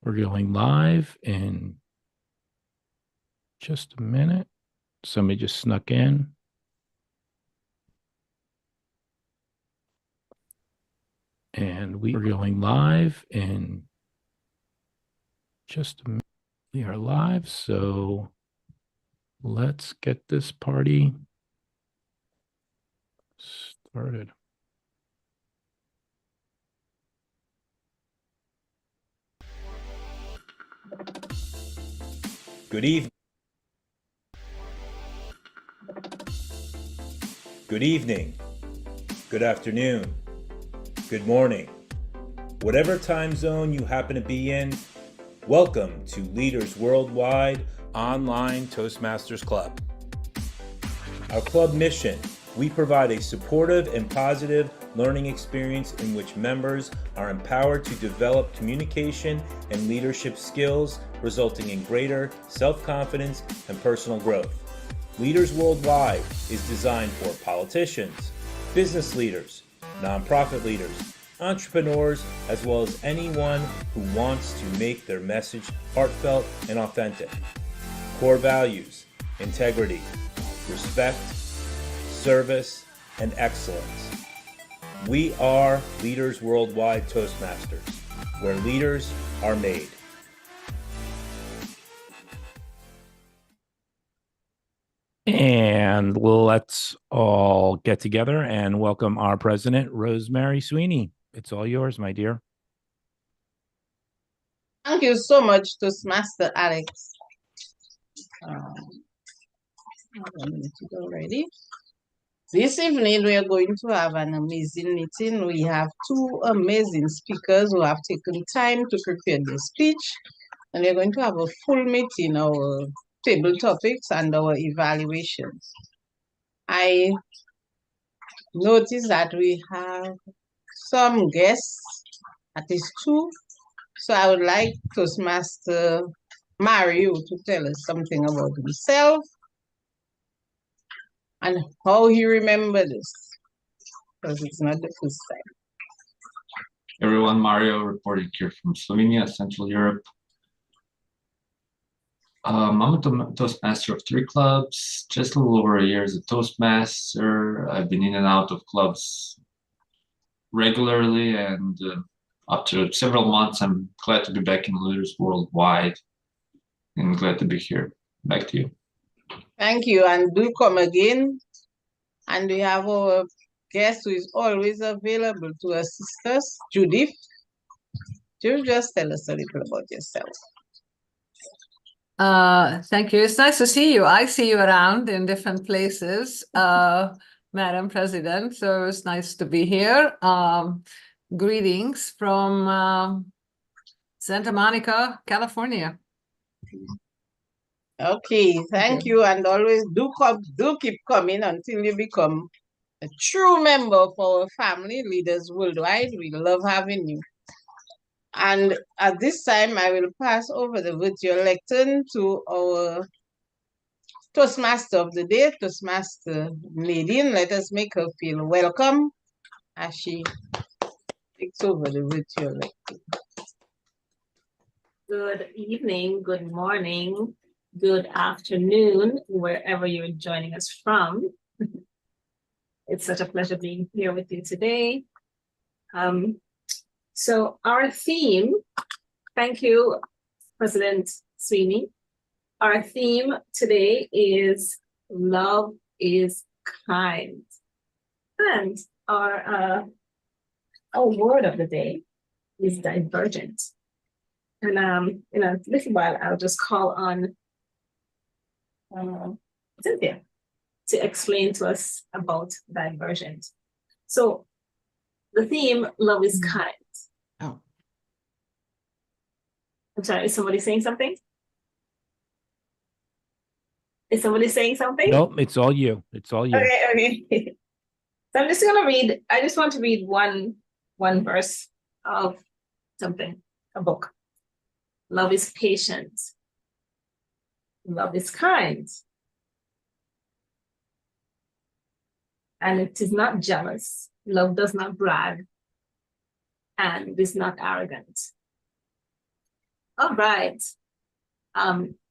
We're going live in just a minute. Somebody just snuck in. And we're going live in just a minute. We are live, so let's get this party started. Good evening. Good evening. Good afternoon. Good morning. Whatever time zone you happen to be in, welcome to Leaders Worldwide Online Toastmasters Club. Our club mission: we provide a supportive and positive learning experience in which members are empowered to develop communication and leadership skills, resulting in greater self-confidence and personal growth. Leaders Worldwide is designed for politicians, business leaders, nonprofit leaders, entrepreneurs, as well as anyone who wants to make their message heartfelt and authentic. Core values: integrity, respect, service, and excellence. We are Leaders Worldwide Toastmasters, where leaders are made. And let's all get together and welcome our president, Rosemary Sweeney. It's all yours, my dear. Thank you so much, Toastmaster Alex. I have a minute to go ready. This evening, we are going to have an amazing meeting. We have two amazing speakers who have taken time to prepare their speech, and we're going to have a full meeting, our table topics and our evaluations. I noticed that we have some guests, at least two, so I would like Toastmaster Mario to tell us something about himself and how he remembered this, because it's not the first time. Everyone, Mario reporting here from Slovenia, Central Europe. I'm a Toastmaster of 3 clubs, just a little over a year as a Toastmaster. I've been in and out of clubs regularly, and after several months, I'm glad to be back in Leaders Worldwide and glad to be here. Back to you. Thank you, and do come again. And we have our guest who is always available to assist us, Judith. You just tell us a little about yourself. Thank you. It's nice to see you. I see you around in different places, Madam President. So it's nice to be here. Greetings from Santa Monica, California. Okay, thank you, and always do keep coming until you become a true member of our family, Leaders Worldwide. We love having you. And at this time, I will pass over the virtual lectern to our Toastmaster of the day, Toastmaster Nadine. Let us make her feel welcome as she takes over the virtual lectern. Good evening, good morning, good afternoon, wherever you're joining us from. It's such a pleasure being here with you today. So our theme, thank you, President Sweeney. Our theme today is Love is Kind. And our word of the day is divergent. And in a little while, I'll just call on Cynthia to explain to us about divergent. So the theme, love is kind. Oh. I'm sorry, is somebody saying something? Is somebody saying something? Nope, it's all you. It's all you. Okay. So I'm just gonna read, I just want to read one verse of something, a book. Love is patient. Love is kind. And it is not jealous. Love does not brag. And is not arrogant. All right.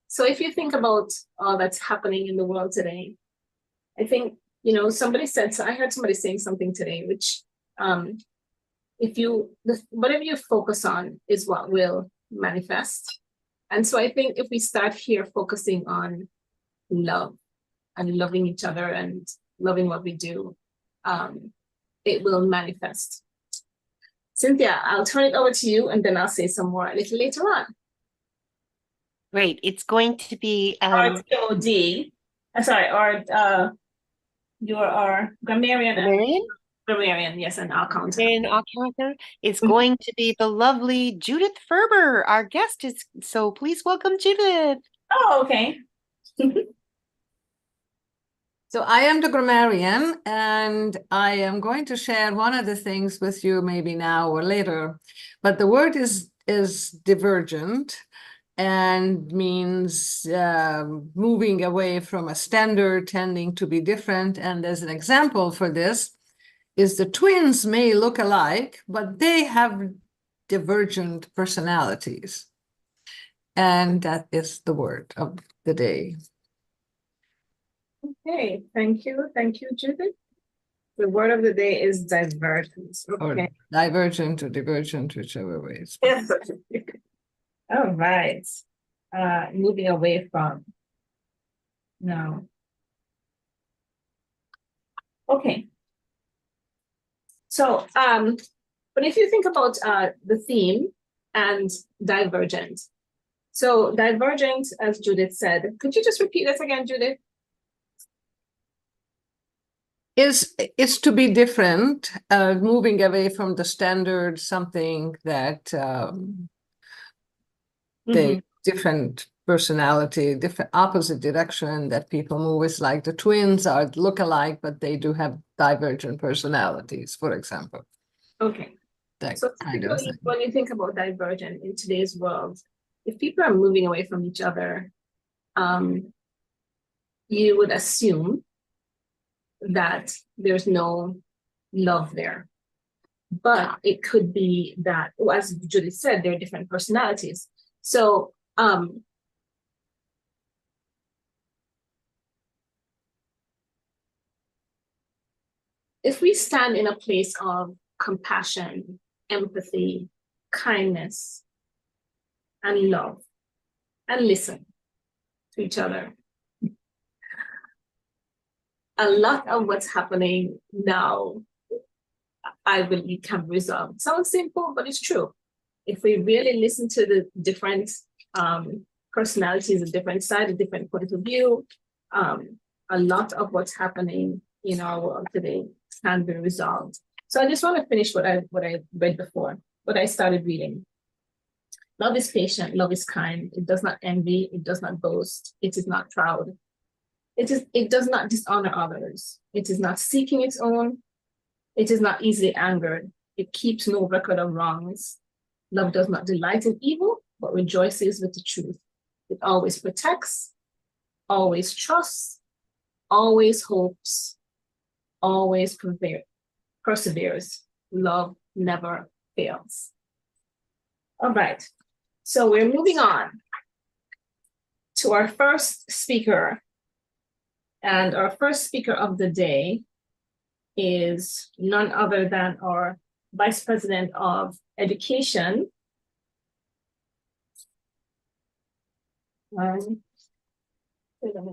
So if you think about all that's happening in the world today, I think, you know, I heard somebody saying something today, which whatever you focus on is what will manifest. And so I think if we start here focusing on love and loving each other and loving what we do, it will manifest. Cynthia, I'll turn it over to you and then I'll say some more a little later on. Great. It's going to be RTOD. I'm sorry, you're our grammarian. Marion. Grammarian, yes, and our counter. And our counter is going to be the lovely Judith Ferber. Our guest is, so please welcome Judith. Oh, okay. So I am the grammarian, and I am going to share one of the things with you maybe now or later. But the word is divergent and means moving away from a standard, tending to be different. And as an example for this is the twins may look alike, but they have divergent personalities. And that is the word of the day. Okay, thank you, Judith. The word of the day is divergence. Okay. Or divergent or divergent, whichever way it's. Yes. All right. Moving away from. No. Okay. So, but if you think about the theme and divergent. So divergent, as Judith said, could you just repeat this again, Judith? Is to be different, moving away from the standard, something that they different personality, different opposite direction that people move. Is like the twins look alike, but they do have divergent personalities, for example. Okay. That so kind of thing. When you think about divergent in today's world, if people are moving away from each other, you would assume that there's no love there. But it could be that, as Judith said, there are different personalities. So if we stand in a place of compassion, empathy, kindness, and love, and listen to each other, a lot of what's happening now, I believe, can be resolved. Sounds simple, but it's true. If we really listen to the different personalities, a different side, a different point of view, a lot of what's happening in our world today can be resolved. So I just want to finish what I read before, what I started reading. Love is patient, love is kind. It does not envy, it does not boast, it is not proud. It does not dishonor others. It is not seeking its own. It is not easily angered. It keeps no record of wrongs. Love does not delight in evil, but rejoices with the truth. It always protects, always trusts, always hopes, always perseveres. Love never fails. All right, so we're moving on to our first speaker. And our first speaker of the day is none other than our Vice President of Education. Wait a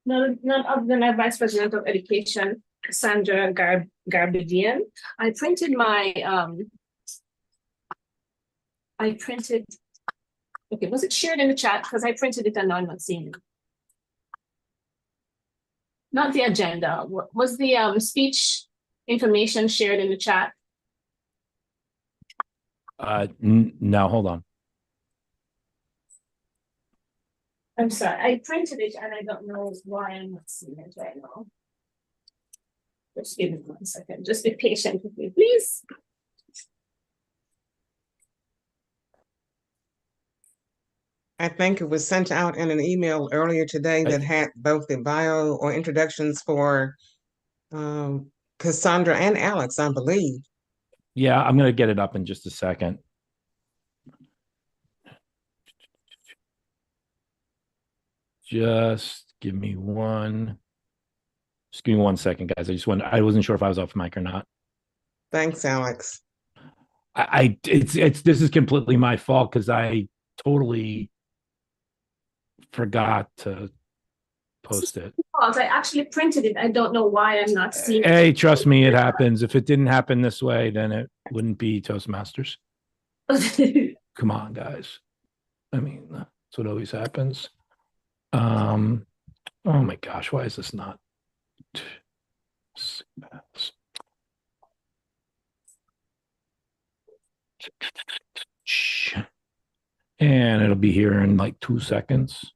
minute, none other than our Vice President of Education, Sandra Garbidian. I printed, okay, was it shared in the chat? Because I printed it and now I'm not seeing it. Not the agenda. Was the speech information shared in the chat? No, hold on. I'm sorry, I printed it and I don't know why I'm not seeing it right now. Just give me 1 second. Just be patient with me, please. I think it was sent out in an email earlier today that had both the bio or introductions for Cassandra and Alex, I believe. Yeah, I'm going to get it up in just a second. Just give me one. Just give me 1 second, guys. I wasn't sure if I was off mic or not. Thanks, Alex. It's this is completely my fault because I totally forgot to post it. I actually printed it. I don't know why I'm not seeing it. Hey, trust me, it happens. If it didn't happen this way, then it wouldn't be Toastmasters. Come on, guys. I mean, that's what always happens. Oh my gosh, why is this not? And it'll be here in like 2 seconds.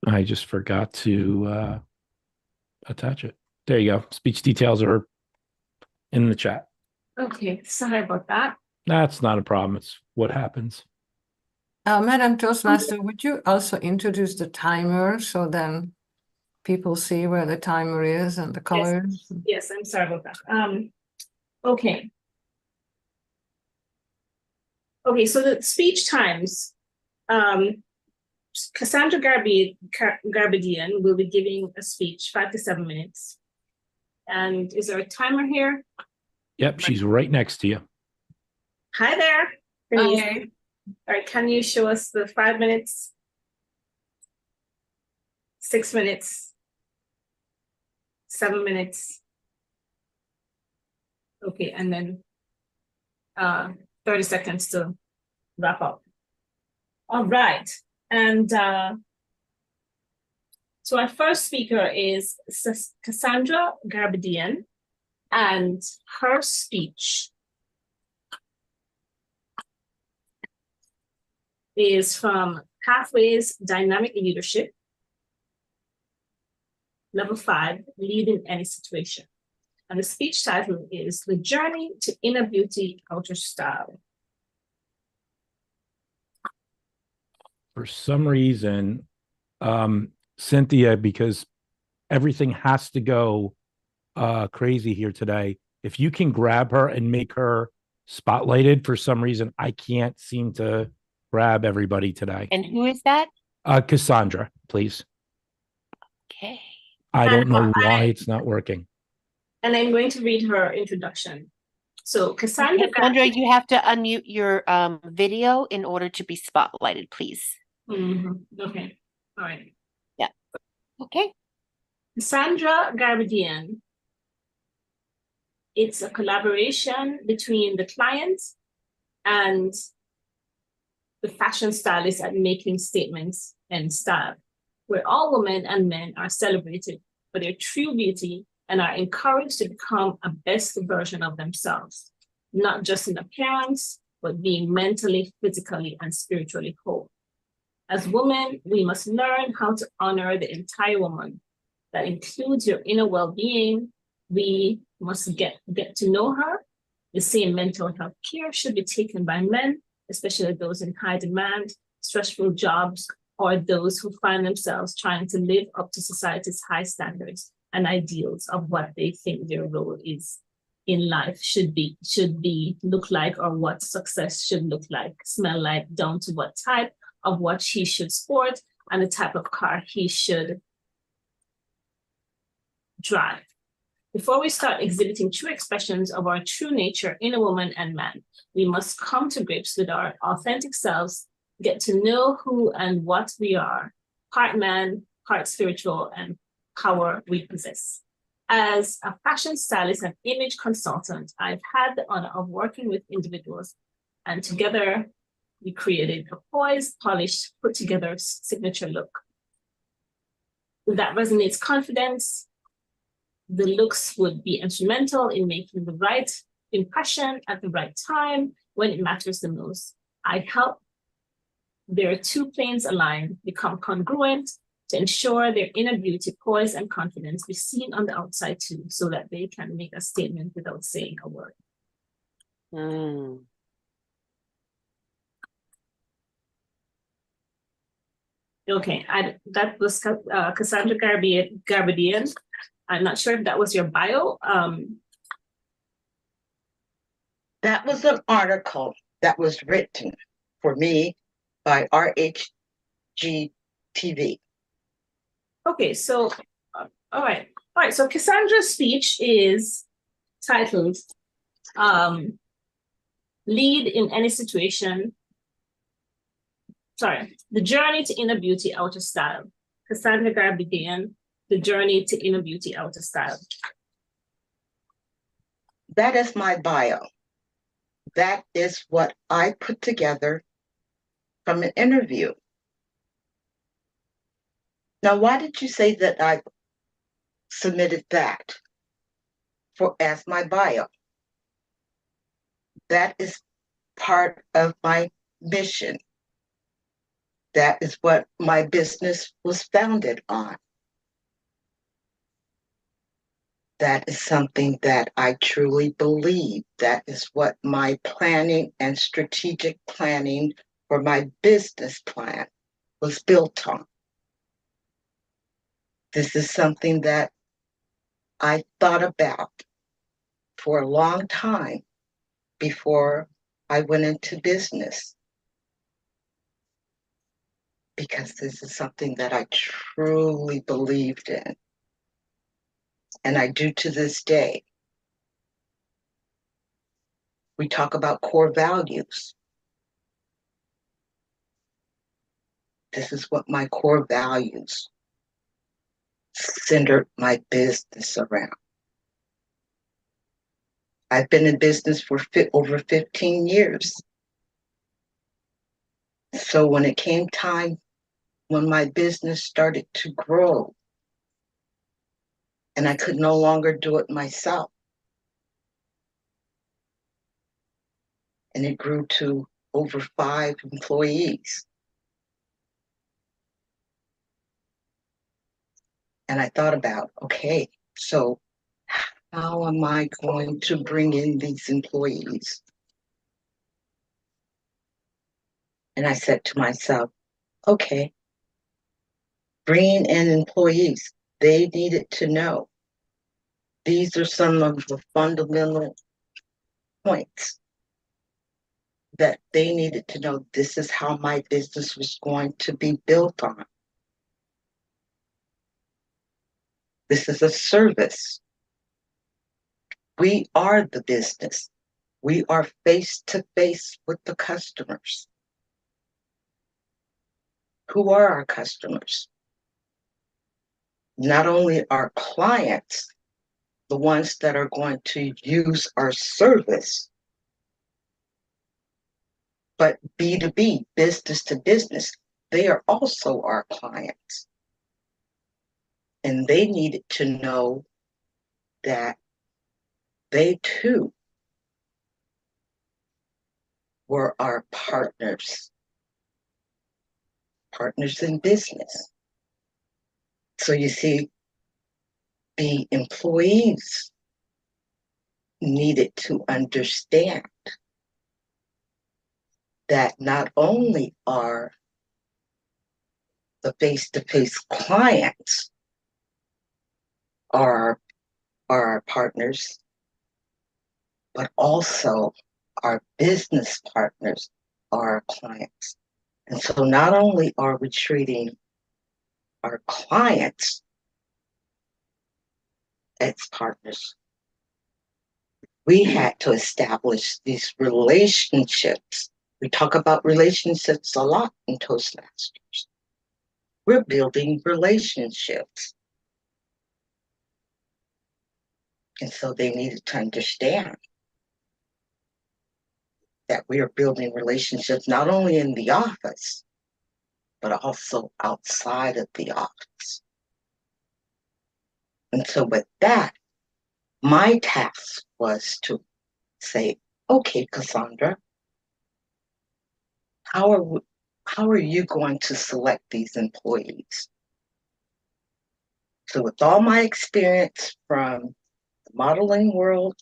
I just forgot to attach it. There you go. Speech details are in the chat. Okay, sorry about that. That's not a problem. It's what happens. Madam Toastmaster, would you also introduce the timer so then people see where the timer is and the colors? Yes, I'm sorry about that. Okay. Okay, so the speech times. Cassandra Garbadian will be giving a speech 5 to 7 minutes. And is there a timer here? Yep, she's right next to you. Hi there. Okay. All right, can you show us the 5 minutes, 6 minutes, 7 minutes? Okay, and then 30 seconds to wrap up. All right, and so our first speaker is Cassandra Garbadian, and her speech is from Pathways Dynamic Leadership, Level 5, Leading Any Situation. And the speech title is The Journey to Inner Beauty, Outer Style. For some reason, Cynthia, because everything has to go crazy here today, if you can grab her and make her spotlighted, for some reason, I can't seem to grab everybody today. And who is that? Cassandra, please. Okay. I don't know why it's not working. And I'm going to read her introduction. So Cassandra, you have to unmute your video in order to be spotlighted, please. Okay. All right. Yeah. Okay. Cassandra Garbadian. It's a collaboration between the client and the fashion stylist at making statements and style, where all women and men are celebrated for their true beauty and are encouraged to become a best version of themselves, not just in appearance, but being mentally, physically, and spiritually whole. As women, we must learn how to honor the entire woman. That includes your inner well-being. We must get to know her. The same mental health care should be taken by men, especially those in high demand, stressful jobs, or those who find themselves trying to live up to society's high standards and ideals of what they think their role is in life should be, look like, or what success should look like, smell like, down to what type of watch he should sport and the type of car he should drive. Before we start exhibiting true expressions of our true nature in a woman and man, we must come to grips with our authentic selves, get to know who and what we are, part man, part spiritual, and power we possess. As a fashion stylist and image consultant, I've had the honor of working with individuals, and together we created a poised, polished, put together signature look. That resonates confidence. The looks would be instrumental in making the right impression at the right time when it matters the most. I help their two planes align, become congruent to ensure their inner beauty, poise, and confidence be seen on the outside too, so that they can make a statement without saying a word. Okay, that was Cassandra Garbadian. I'm not sure if that was your bio. That was an article that was written for me by RHGTV. Okay, so all right. So Cassandra's speech is titled Lead in Any Situation. Sorry, The Journey to Inner Beauty Out of Style. Cassandra Garb began The Journey to Inner Beauty Out of Style. That is my bio. That is what I put together from an interview. Now, why did you say that I submitted that as my bio? That is part of my mission. That is what my business was founded on. That is something that I truly believe. That is what my planning and strategic planning for my business plan was built on. This is something that I thought about for a long time before I went into business, because this is something that I truly believed in, and I do to this day. We talk about core values. This is what my core values centered my business around. I've been in business for over 15 years. So when it came time, when my business started to grow, and I could no longer do it myself, and it grew to over 5 employees. And I thought about, okay, so how am I going to bring in these employees? And I said to myself, okay, bringing in employees, they needed to know. These are some of the fundamental points that they needed to know. This is how my business was going to be built on. This is a service. We are the business. We are face to face with the customers. Who are our customers? Not only our clients, the ones that are going to use our service, but B2B, business to business, they are also our clients. And they needed to know that they too were our partners in business. So you see, the employees needed to understand that not only are the face-to-face clients are our partners, but also our business partners are our clients. And so not only are we treating our clients as partners, we had to establish these relationships. We talk about relationships a lot in Toastmasters. We're building relationships. And so they needed to understand that we are building relationships not only in the office, but also outside of the office. And so with that, my task was to say, okay, Cassandra, how are you going to select these employees? So with all my experience from the modeling world,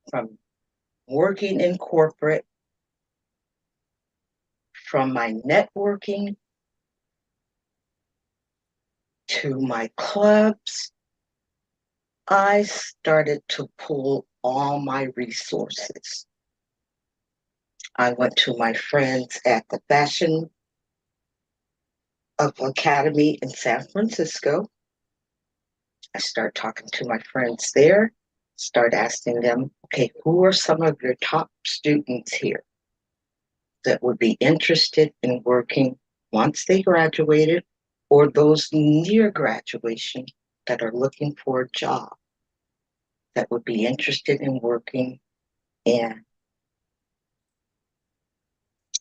from working in corporate, from my networking to my clubs, I started to pull all my resources. I went to my friends at the Fashion Academy in San Francisco. I started talking to my friends there, start asking them, okay, who are some of your top students here that would be interested in working once they graduated, or those near graduation that are looking for a job that would be interested in working in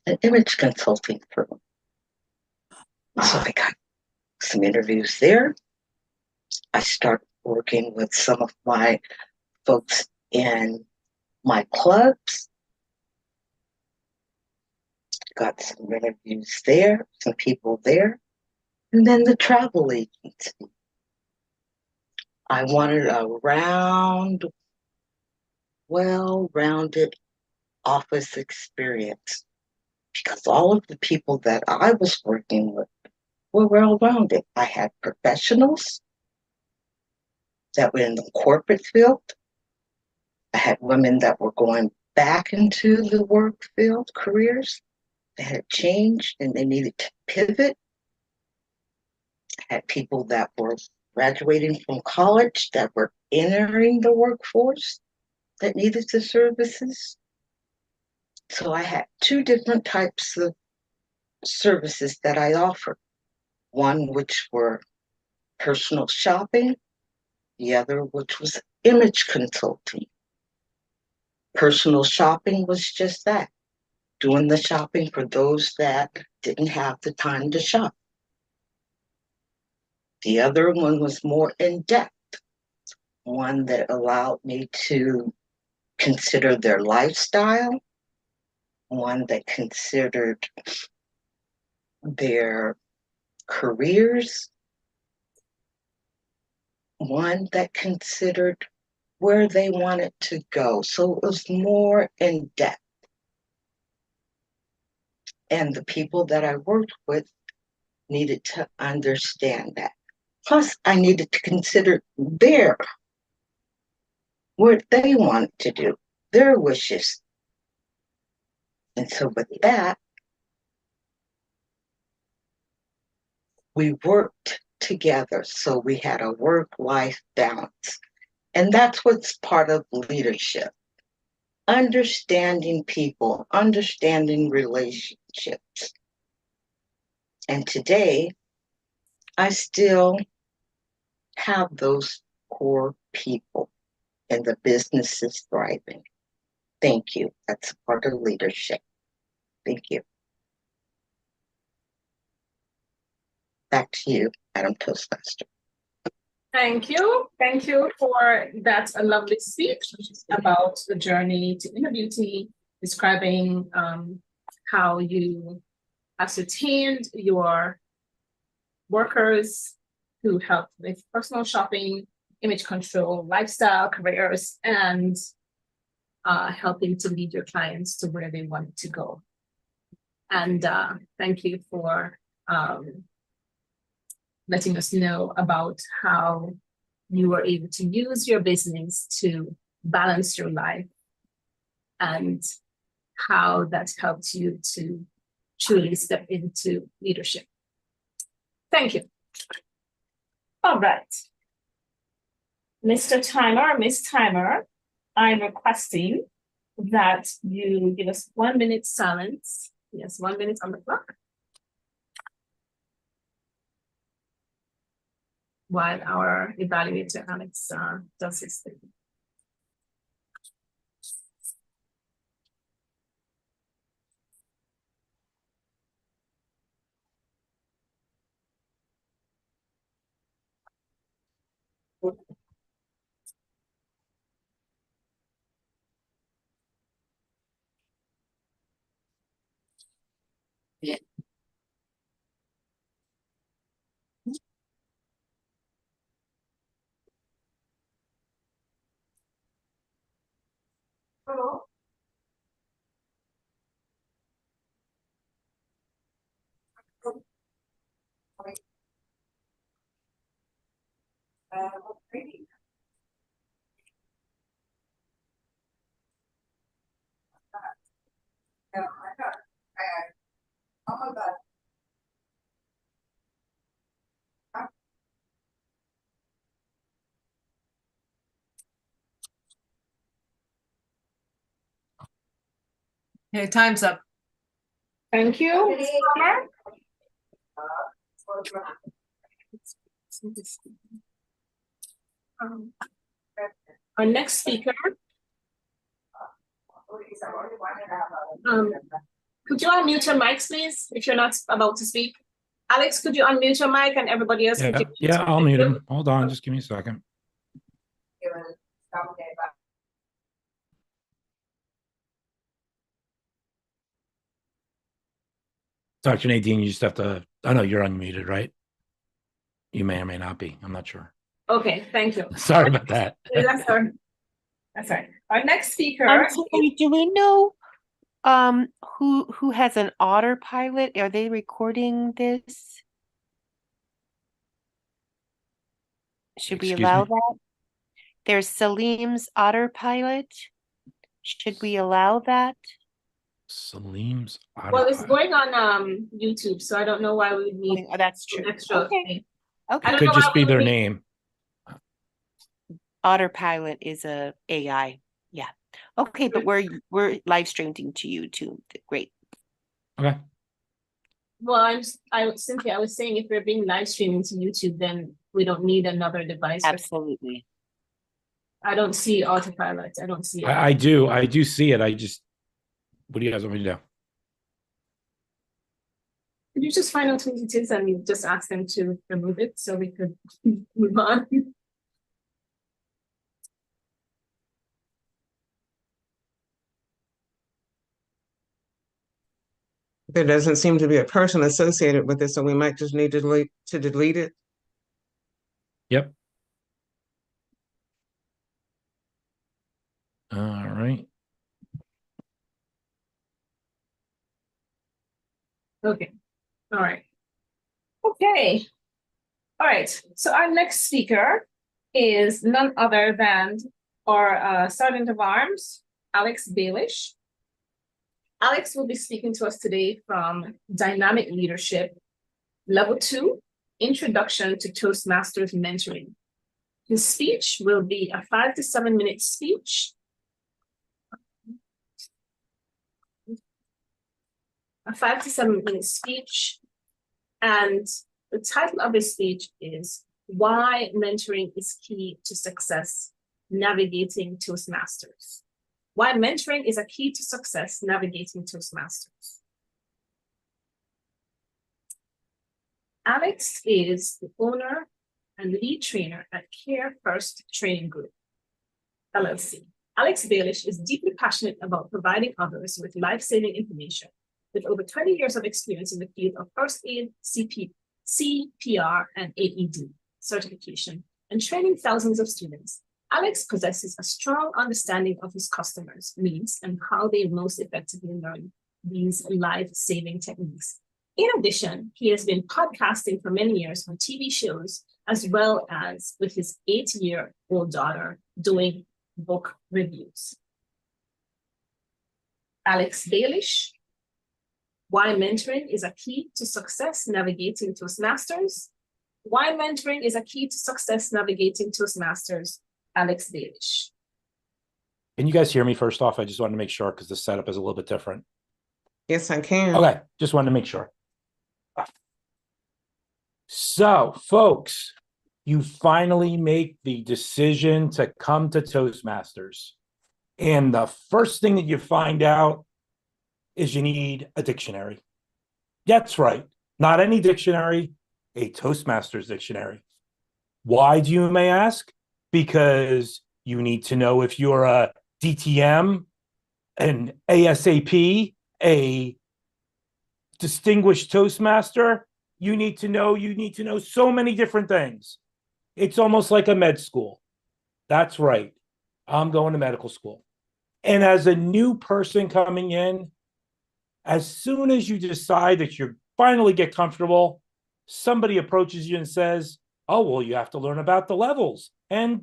an image consulting firm. So I got some interviews there. I started working with some of my folks in my clubs. Got some interviews there, some people there. And then the travel agency. I wanted a well-rounded office experience because all of the people that I was working with were well-rounded. I had professionals that were in the corporate field. I had women that were going back into the work field careers. They had changed and they needed to pivot. I had people that were graduating from college that were entering the workforce that needed the services. So I had two different types of services that I offered. One which were personal shopping, the other which was image consulting. Personal shopping was just that, doing the shopping for those that didn't have the time to shop. The other one was more in-depth, one that allowed me to consider their lifestyle, one that considered their careers, one that considered where they wanted to go. So it was more in depth. And the people that I worked with needed to understand that. Plus, I needed to consider what they wanted to do, their wishes. And so with that, we worked together. So we had a work-life balance. And that's what's part of leadership. Understanding people, understanding relationships. And today, I still have those core people and the business is thriving. Thank you. That's part of leadership. Thank you. Back to you, Madam Toastmaster. Thank you. Thank you for that lovely speech about the journey to inner beauty, describing how you ascertained your workers who help with personal shopping, image control, lifestyle, careers, and helping to lead your clients to where they want to go. And thank you for letting us know about how you were able to use your business to balance your life and how that helped you to truly step into leadership. Thank you. All right. Mr. Timer, Miss Timer, I'm requesting that you give us 1 minute silence. Yes, 1 minute on the clock. While our evaluator, Alex, does his thing. Yeah. Hello. Okay, time's up. Thank you. Ms. Palmer. Um, Our next speaker. Could you unmute your mics, please, if you're not about to speak? Alex, could you unmute your mic and everybody else? Yeah, could you yeah, I'll mute him. Hold on, just give me a second. Dr. Nadine, you just have to, I know you're unmuted, right? You may or may not be. I'm not sure. Okay, thank you. Sorry about that. That's all right. That's all right. Our next speaker. I'm sorry, do we know who has an autopilot? Are they recording this? Should we Excuse allow me? that? There's Salim's autopilot. Should we allow that? Salim's Well, it's autopilot. going on YouTube, so I don't know why we would need Oh, that's true. an extra Okay. thing. Okay. I It don't could know just why be we their would need- name. Autopilot is a AI. Yeah. Okay, but we're live streaming to you too. Great. Okay. Well, Cynthia, I was saying if we're being live streaming to YouTube, then we don't need another device. Absolutely. I don't see autopilot. I don't see it. I do see it. What do you guys want me to do? Could you just find out who it is and you just ask them to remove it so we could move on? There doesn't seem to be a person associated with it, so we might just need to delete it. Yep. All right. Okay. All right. Okay. All right. So our next speaker is none other than our Sergeant of Arms, Alex Baelish. Alex will be speaking to us today from Dynamic Leadership, Level 2, Introduction to Toastmasters Mentoring. His speech will be a 5 to 7 minute speech. A 5 to 7 minute speech. And the title of his speech is Why Mentoring is Key to Success, Navigating Toastmasters. Why mentoring is a key to success navigating Toastmasters. Alex is the owner and lead trainer at Care First Training Group, LLC. Alex Baelish is deeply passionate about providing others with life-saving information. With over 20 years of experience in the field of first aid, CPR, and AED certification, and training thousands of students, Alex possesses a strong understanding of his customers' needs and how they most effectively learn these life-saving techniques. In addition, he has been podcasting for many years on TV shows, as well as with his 8-year-old daughter doing book reviews. Alex Baelish, Why Mentoring is a Key to Success Navigating Toastmasters. Why Mentoring is a Key to Success Navigating Toastmasters. Alex Baelish. Can you guys hear me first off? I just wanted to make sure because the setup is a little bit different. Yes, I can. Okay, just wanted to make sure. So, folks, you finally make the decision to come to Toastmasters. And the first thing that you find out is you need a dictionary. That's right. Not any dictionary, a Toastmasters dictionary. Why, do you may ask? Because you need to know if you're a DTM, an ASAP, a distinguished Toastmaster. You need to know so many different things. It's almost like a med school. That's right. I'm going to medical school. And as a new person coming in, as soon as you decide that you finally get comfortable, somebody approaches you and says, oh, well, you have to learn about the levels and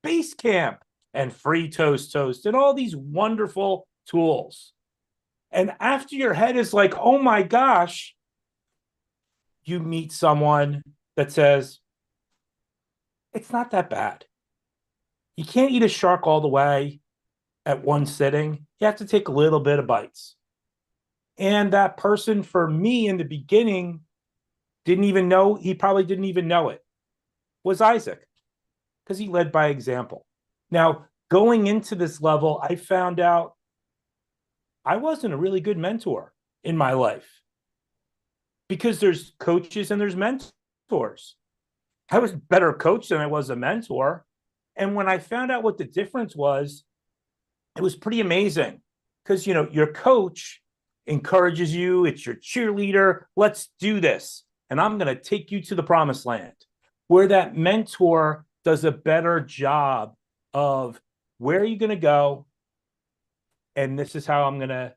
base camp and free toast and all these wonderful tools. And after your head is like, oh my gosh, you meet someone that says, it's not that bad. You can't eat a shark all the way at one sitting. You have to take a little bit of bites. And that person, for me in the beginning, didn't even know, he probably didn't even know it, was Isaac, because he led by example. Now, going into this level, I found out I wasn't a really good mentor in my life because there's coaches and there's mentors. I was a better coach than I was a mentor. And when I found out what the difference was, it was pretty amazing because, your coach encourages you. It's your cheerleader. Let's do this. And I'm going to take you to the promised land. Where that mentor does a better job of where are you going to go? And this is how I'm going to,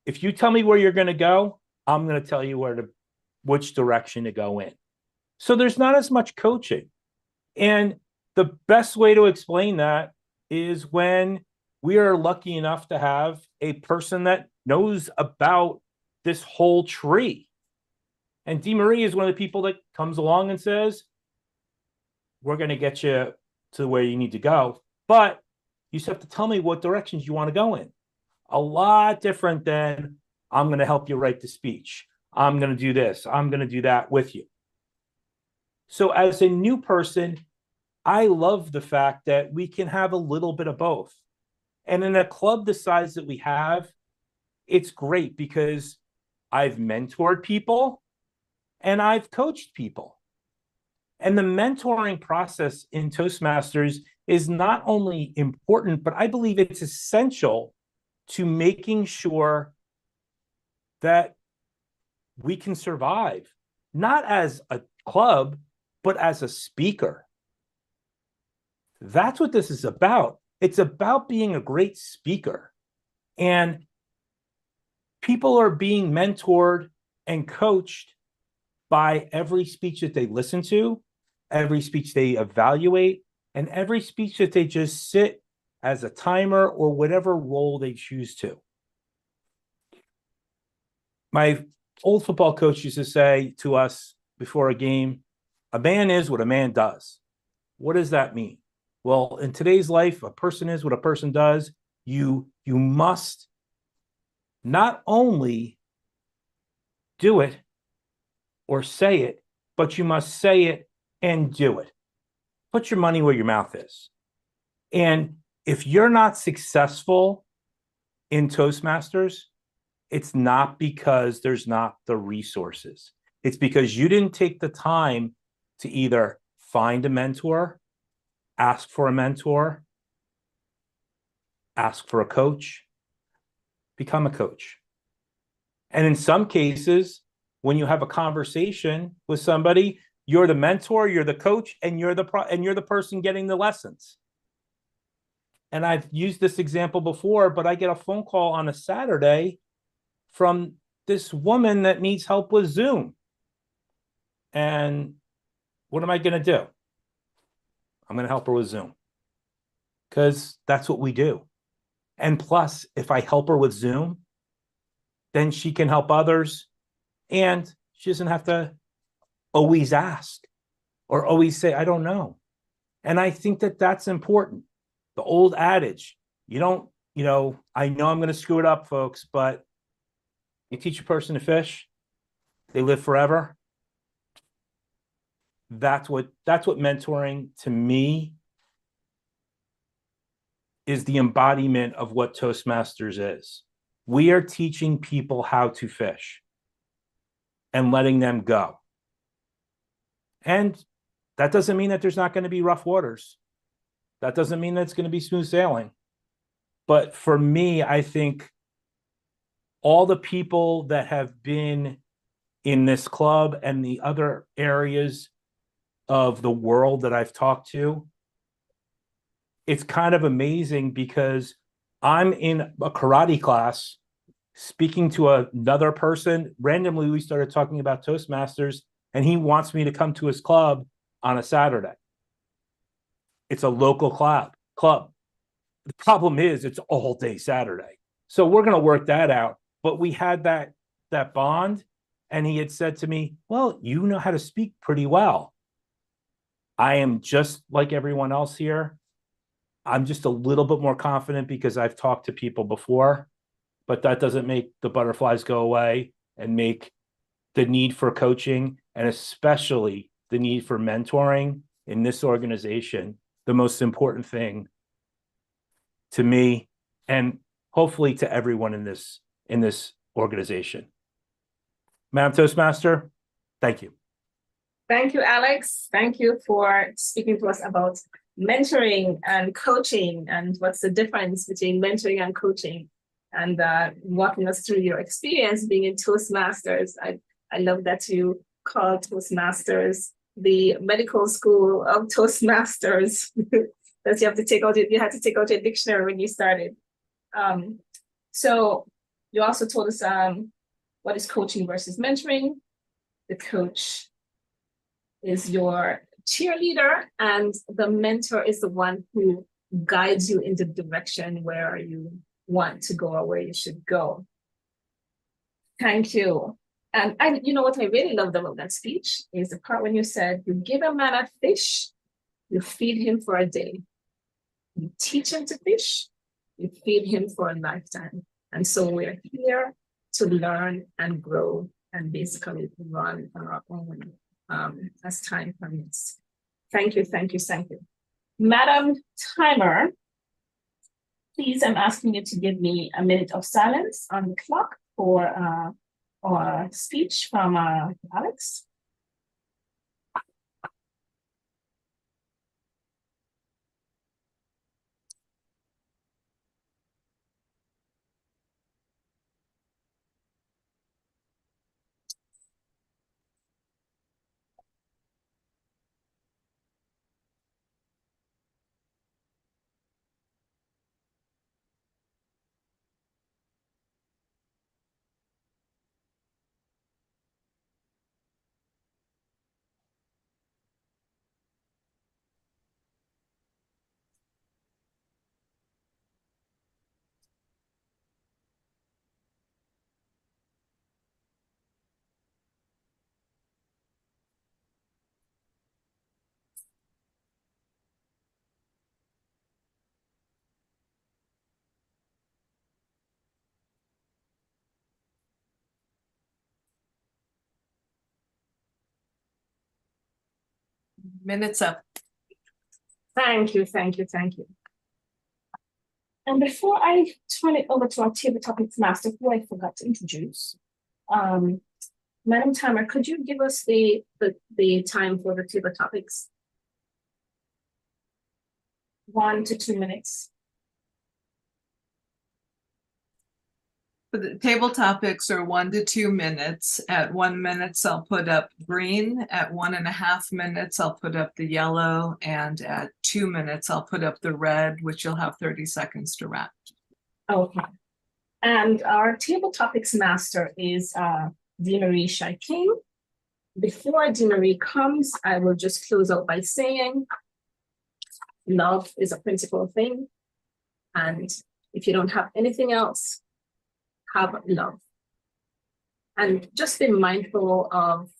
if you tell me where you're going to go, I'm going to tell you which direction to go in. So there's not as much coaching. And the best way to explain that is when we are lucky enough to have a person that knows about this whole tree. And DeMarie is one of the people that comes along and says, we're going to get you to where you need to go, but you just have to tell me what directions you want to go in. A lot different than I'm going to help you write the speech. I'm going to do this. I'm going to do that with you. So as a new person, I love the fact that we can have a little bit of both. And in a club the size that we have, it's great because I've mentored people and I've coached people. And the mentoring process in Toastmasters is not only important, but I believe it's essential to making sure that we can survive, not as a club, but as a speaker. That's what this is about. It's about being a great speaker. And people are being mentored and coached by every speech that they listen to, every speech they evaluate, and every speech that they just sit as a timer or whatever role they choose to. My old football coach used to say to us before a game, a man is what a man does. What does that mean? Well, in today's life, a person is what a person does. You must not only do it or say it, but you must say it and do it. Put your money where your mouth is. And if you're not successful in Toastmasters, it's not because there's not the resources. It's because you didn't take the time to either find a mentor, ask for a mentor, ask for a coach, become a coach. And in some cases, when you have a conversation with somebody, you're the mentor, you're the coach, and you're the person getting the lessons. And I've used this example before, but I get a phone call on a Saturday from this woman that needs help with Zoom. And what am I going to do? I'm going to help her with Zoom because that's what we do. And plus, if I help her with Zoom, then she can help others and she doesn't have to always ask or always say, I don't know. And I think that that's important. The old adage, I know I'm going to screw it up, folks, but you teach a person to fish, they live forever. That's what mentoring to me is, the embodiment of what Toastmasters is. We are teaching people how to fish and letting them go. And that doesn't mean that there's not going to be rough waters. That doesn't mean that it's going to be smooth sailing. But for me, I think all the people that have been in this club and the other areas of the world that I've talked to, it's kind of amazing because I'm in a karate class speaking to another person. Randomly, we started talking about Toastmasters, and he wants me to come to his club on a Saturday. It's a local club. The problem is it's all day Saturday. So we're going to work that out. But we had that bond, and he had said to me, well, you know how to speak pretty well. I am just like everyone else here. I'm just a little bit more confident because I've talked to people before, but that doesn't make the butterflies go away and make the need for coaching, and especially the need for mentoring in this organization, the most important thing to me, and hopefully to everyone in this organization. Madam Toastmaster, thank you. Thank you, Alex. Thank you for speaking to us about mentoring and coaching and what's the difference between mentoring and coaching, and walking us through your experience being in Toastmasters. I love that you call Toastmasters the medical school of Toastmasters. That you had to take out your dictionary when you started. So you also told us what is coaching versus mentoring. The coach is your cheerleader, and the mentor is the one who guides you in the direction where you want to go or where you should go. Thank you. And you know what I really loved about that speech is the part when you said, you give a man a fish, you feed him for a day. You teach him to fish, you feed him for a lifetime. And so we're here to learn and grow and basically run on our own as time permits. Thank you, thank you, thank you. Madam Timer, please, I'm asking you to give me a minute of silence on the clock for our speech from Alex. Minutes up. Thank you, thank you, thank you. And before I turn it over to our table topics master, who I forgot to introduce, Madam Timer, could you give us the time for the table topics? 1 to 2 minutes. For the table topics are 1 to 2 minutes. At 1 minute, I'll put up green. At 1.5 minutes, I'll put up the yellow. And at 2 minutes, I'll put up the red, which you'll have 30 seconds to wrap. Okay. And our table topics master is DeMarie King. Before DeMarie comes, I will just close out by saying, love is a principal thing. And if you don't have anything else, have love. And just be mindful of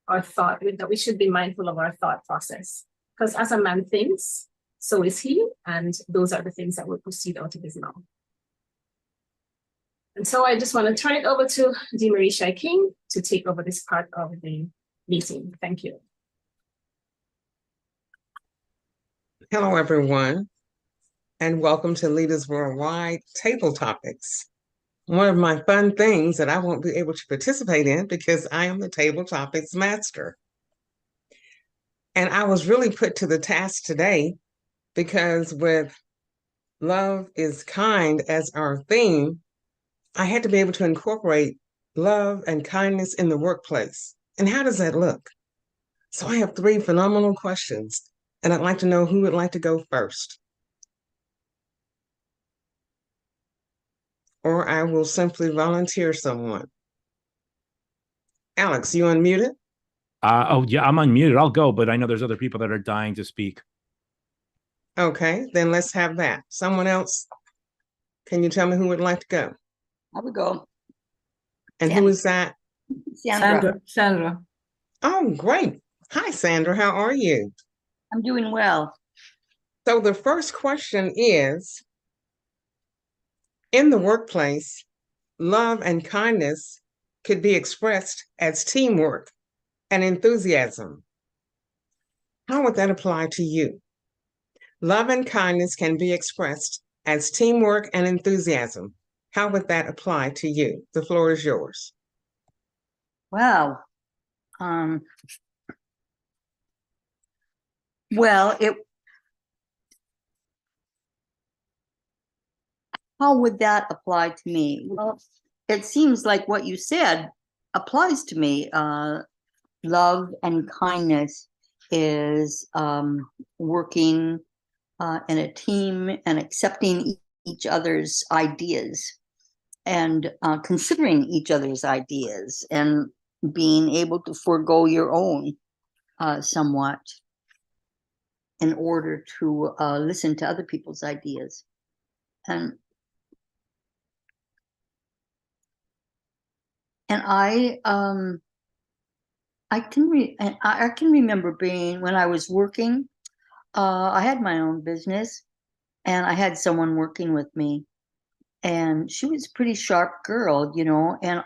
our thought, that we should be mindful of our thought process. Because as a man thinks, so is he, and those are the things that will proceed out of his mouth. And so I just want to turn it over to DeMarie King to take over this part of the meeting. Thank you. Hello, everyone, and welcome to Leaders Worldwide Table Topics. One of my fun things that I won't be able to participate in because I am the Table Topics Master. And I was really put to the task today because with Love is Kind as our theme, I had to be able to incorporate love and kindness in the workplace. And how does that look? So I have 3 phenomenal questions, and I'd like to know who would like to go first. Or I will simply volunteer someone. Alex, you unmuted? Oh, yeah, I'm unmuted. I'll go, but I know there's other people that are dying to speak. Okay, then let's have that. Someone else, can you tell me who would like to go? I would go. And who is that? Sandra. Sandra. Oh, great. Hi, Sandra. How are you? I'm doing well. So the first question is, in the workplace, love and kindness could be expressed as teamwork and enthusiasm. How would that apply to you? Love and kindness can be expressed as teamwork and enthusiasm. How would that apply to you? The floor is yours. Wow. Well, how would that apply to me? Well, it seems like what you said applies to me. Love and kindness is working in a team and accepting each other's ideas and considering each other's ideas and being able to forego your own somewhat in order to listen to other people's ideas. And I can remember being, when I was working, I had my own business and I had someone working with me, and she was a pretty sharp girl, you know, and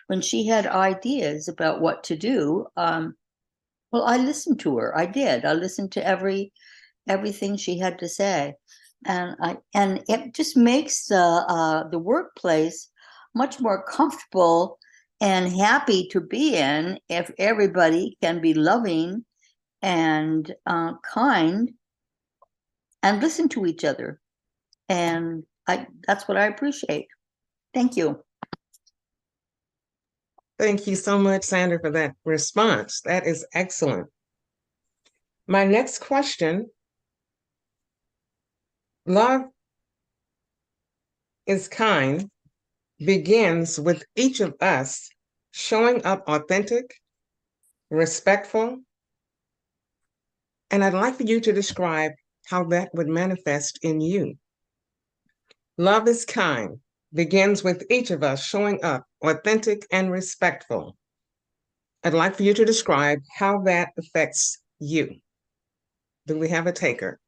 when she had ideas about what to do, well, I listened to her. I did. I listened to everything she had to say. And it just makes the workplace much more comfortable and happy to be in if everybody can be loving and kind and listen to each other. And that's what I appreciate. Thank you. Thank you so much, Sandra, for that response. That is excellent. My next question, love is kind, begins with each of us showing up authentic, respectful, and I'd like for you to describe how that would manifest in you. Love is kind, begins with each of us showing up authentic and respectful. I'd like for you to describe how that affects you. Do we have a taker?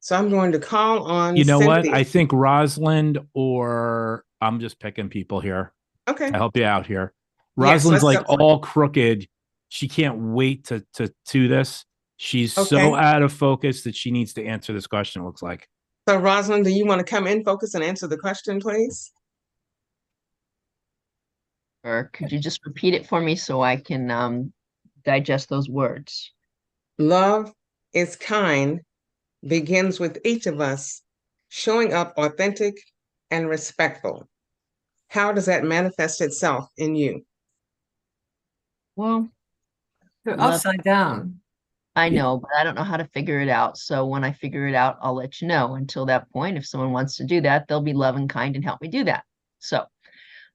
So I'm going to call on You know what? Cynthia. I think Rosalind, or I'm just picking people here Okay. to help you out here. Yes, Rosalind's let's like go. all crooked. She can't wait to do this. She's Okay. so out of focus that she needs to answer this question, it looks like. So Rosalind, do you want to come in, focus, and answer the question, please? Or could you just repeat it for me so I can digest those words? Love is kind, begins with each of us showing up authentic and respectful. How does that manifest itself in you? Well, You're love, upside down. I know, but I don't know how to figure it out. So when I figure it out, I'll let you know. Until that point, if someone wants to do that, they'll be love and kind and help me do that. So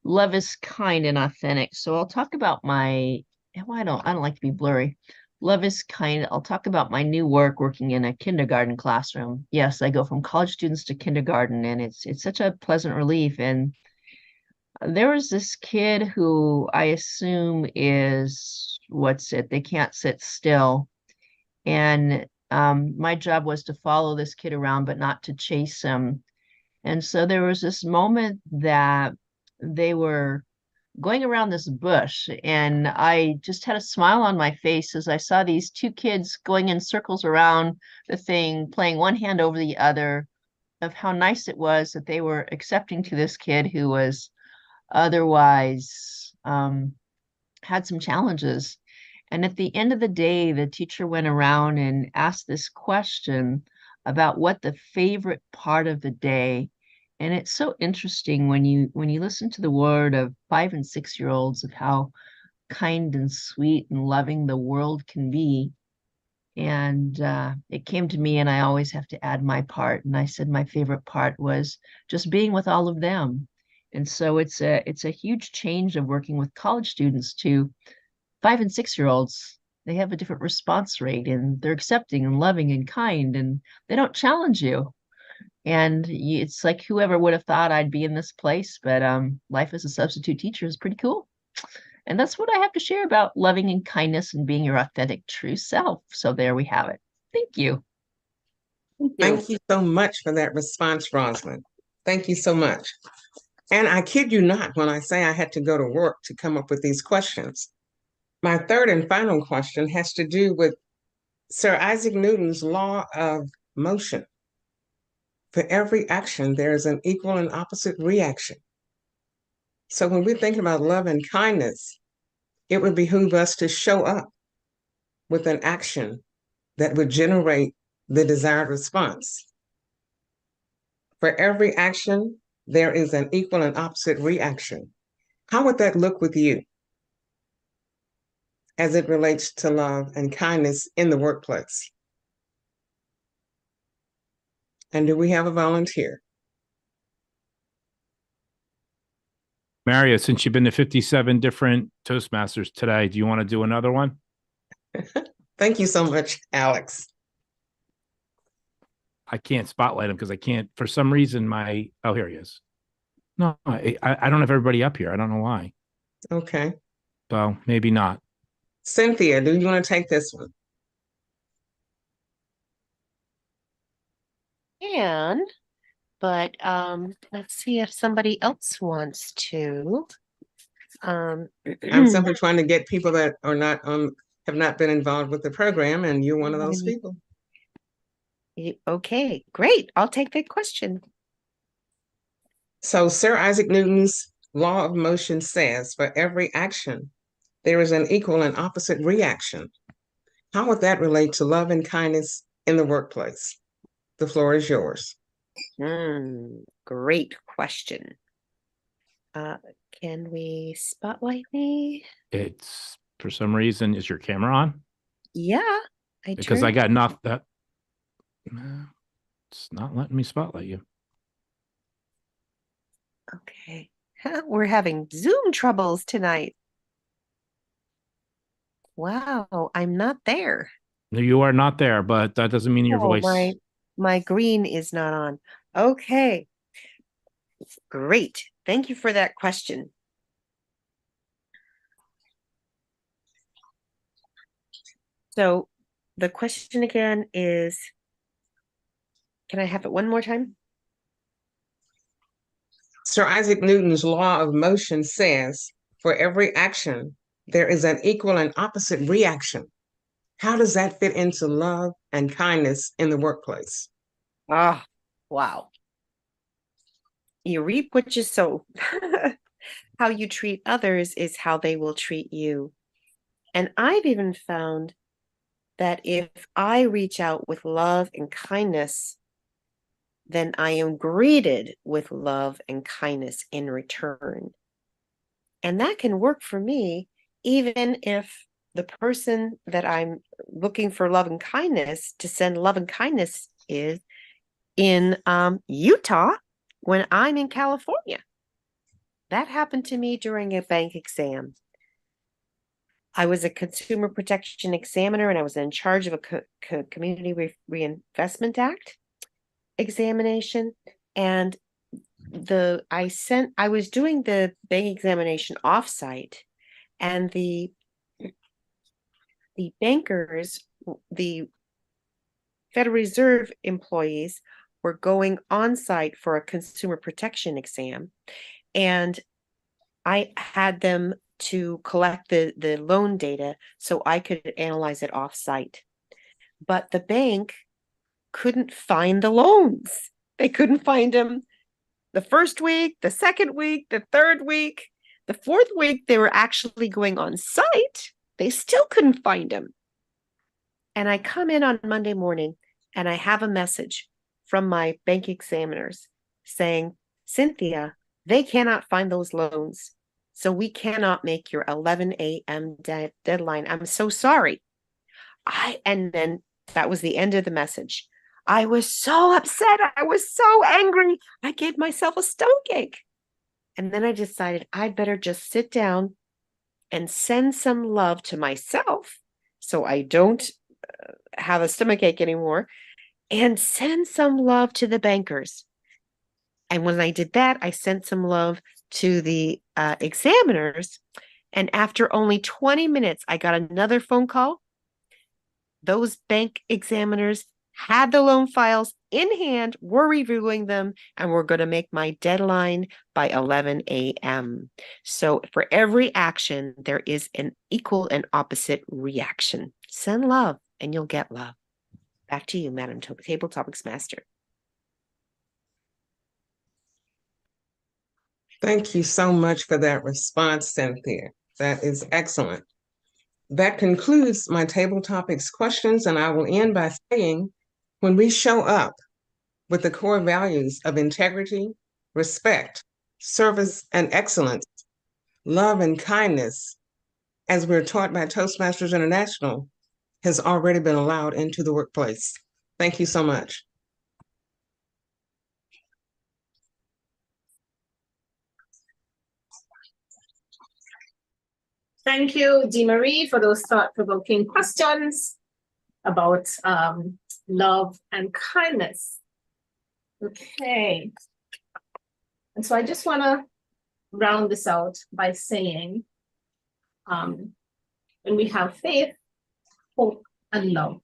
love is kind and authentic. So I'll talk about well, I don't like to be blurry. Love is kind. I'll talk about my new work working in a kindergarten classroom. Yes, I go from college students to kindergarten, and it's such a pleasant relief. And there was this kid who I assume is they can't sit still. And my job was to follow this kid around, but not to chase him. And so there was this moment that they were going around this bush, and I just had a smile on my face as I saw these two kids going in circles around the thing, playing one hand over the other, of how nice it was that they were accepting to this kid who was otherwise had some challenges. And at the end of the day, the teacher went around and asked this question about what the favorite part of the day. And it's so interesting when you listen to the word of 5 and 6 year olds of how kind and sweet and loving the world can be. And it came to me, and I always have to add my part. And I said my favorite part was just being with all of them. And so it's a huge change of working with college students to 5 and 6 year olds. they have a different response rate, and they're accepting and loving and kind, and they don't challenge you. And it's like, whoever would have thought I'd be in this place, but life as a substitute teacher is pretty cool. And that's what I have to share about loving and kindness and being your authentic, true self. So there we have it. Thank you. Thank you so much for that response, Rosalind. Thank you so much. And I kid you not when I say I had to go to work to come up with these questions. My third and final question has to do with Sir Isaac Newton's law of motion. For every action, there is an equal and opposite reaction. So when we're thinking about love and kindness, it would behoove us to show up with an action that would generate the desired response. For every action, there is an equal and opposite reaction. How would that look with you as it relates to love and kindness in the workplace? And do we have a volunteer? Maria, since you've been to 57 different Toastmasters today, do you want to do another one? Thank you so much, Alex. I can't spotlight him because I can't, for some reason, oh, here he is. No, I don't have everybody up here. I don't know why. Okay. So maybe not. Cynthia, do you want to take this one? But let's see if somebody else wants to. I'm simply trying to get people that are not have not been involved with the program, and you're one of those people. Okay, great. I'll take the question. So Sir Isaac Newton's law of motion says for every action, there is an equal and opposite reaction. How would that relate to love and kindness in the workplace? The floor is yours. Great question. Can we spotlight me? It's, for some reason, is your camera on? Yeah, because I got nothing. It's not letting me spotlight you. Okay. We're having Zoom troubles tonight. Wow, I'm not there. No, you are not there, but that doesn't mean your voice. My green is not on. Okay. Great. Thank you for that question. So the question again is, can I have it one more time? Sir Isaac Newton's law of motion says for every action, there is an equal and opposite reaction. How does that fit into love and kindness in the workplace? Ah, wow. You reap what you sow. How you treat others is how they will treat you. And I've even found that if I reach out with love and kindness, then I am greeted with love and kindness in return. And that can work for me, even if the person that I'm looking for love and kindness to send love and kindness is in Utah when I'm in California. That happened to me during a bank exam. I was a consumer protection examiner, and I was in charge of a Community Reinvestment Act examination. And I was doing the bank examination offsite, and the bankers, the Federal Reserve employees, were going on site for a consumer protection exam, and I had them to collect the loan data so I could analyze it offsite. But the bank couldn't find the loans. They couldn't find them the first week, the second week, the third week. The fourth week, they were actually going on site. They still couldn't find them. And I come in on Monday morning and I have a message from my bank examiners saying, Cynthia, they cannot find those loans. So we cannot make your 11 a.m. deadline. I'm so sorry. And then that was the end of the message. I was so upset. I was so angry. I gave myself a stomachache. And then I decided I'd better just sit down and send some love to myself so I don't have a stomach ache anymore, and send some love to the bankers. And when I did that, I sent some love to the examiners. And after only 20 minutes, I got another phone call. Those bank examiners had the loan files in hand, were reviewing them, and were going to make my deadline by 11 a.m. So for every action, there is an equal and opposite reaction. Send love and you'll get love. Back to you, Madam Table Topics Master. Thank you so much for that response, Cynthia. That is excellent. That concludes my table topics questions, and I will end by saying, when we show up with the core values of integrity, respect, service, and excellence, love and kindness, as we're taught by Toastmasters International, has already been allowed into the workplace. Thank you so much. Thank you, DeMarie, for those thought-provoking questions about love and kindness. Okay. And so I just want to round this out by saying, when we have faith, hope, and love,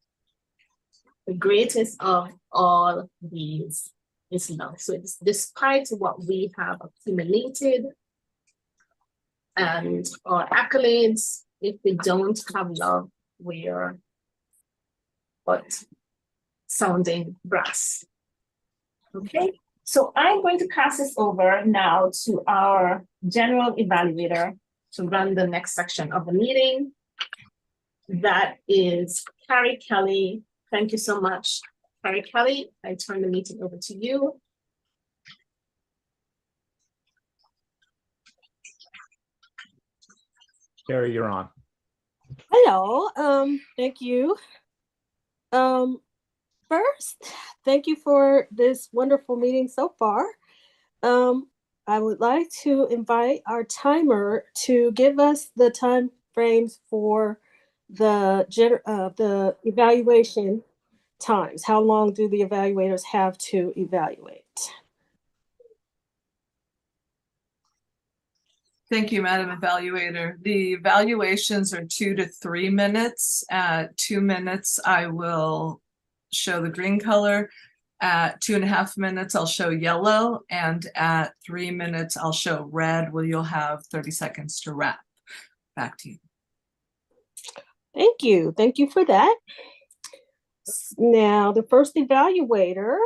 the greatest of all these is love. So it's despite what we have accumulated and our accolades, if we don't have love, we're but sounding brass. Okay, so I'm going to pass this over now to our general evaluator to run the next section of the meeting. That is Carrie Kelly. Thank you so much, Carrie Kelly. I turn the meeting over to you. Carrie, you're on. Hello, thank you. First, thank you for this wonderful meeting so far. I would like to invite our timer to give us the time frames for the evaluation times. How long do the evaluators have to evaluate? Thank you, Madam Evaluator. The evaluations are 2 to 3 minutes. At 2 minutes, I will show the green color. At 2.5 minutes, I'll show yellow. And at 3 minutes, I'll show red, where you'll have 30 seconds to wrap. Back to you. Thank you. Thank you for that. Now, the first evaluator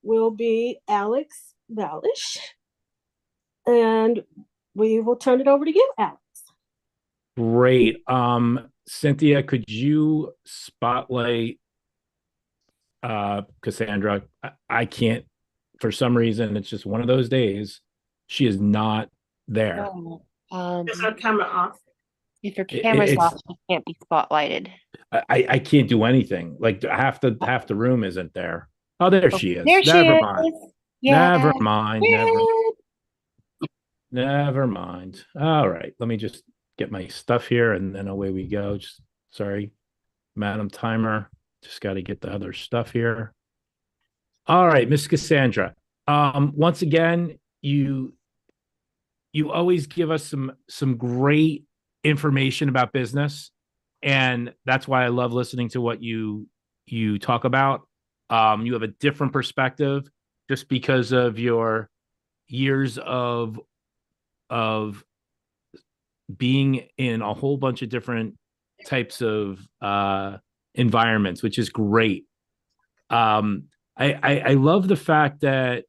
will be Alex Balish. And we will turn it over to you, Alex. Great. Cynthia, could you spotlight Cassandra? I can't, for some reason, it's just one of those days. She is not there. Is our camera off? If your camera's off, you can't be spotlighted. I can't do anything. Like half the room isn't there. Oh, there she is. There she Never is. mind. Yeah. Never mind. Never mind. All right. Let me just get my stuff here and then away we go. Just sorry, Madam Timer. Just got to get the other stuff here. All right, Miss Cassandra. Once again, you always give us some great information about business, and that's why I love listening to what you talk about. You have a different perspective just because of your years of being in a whole bunch of different types of environments, which is great. I love the fact that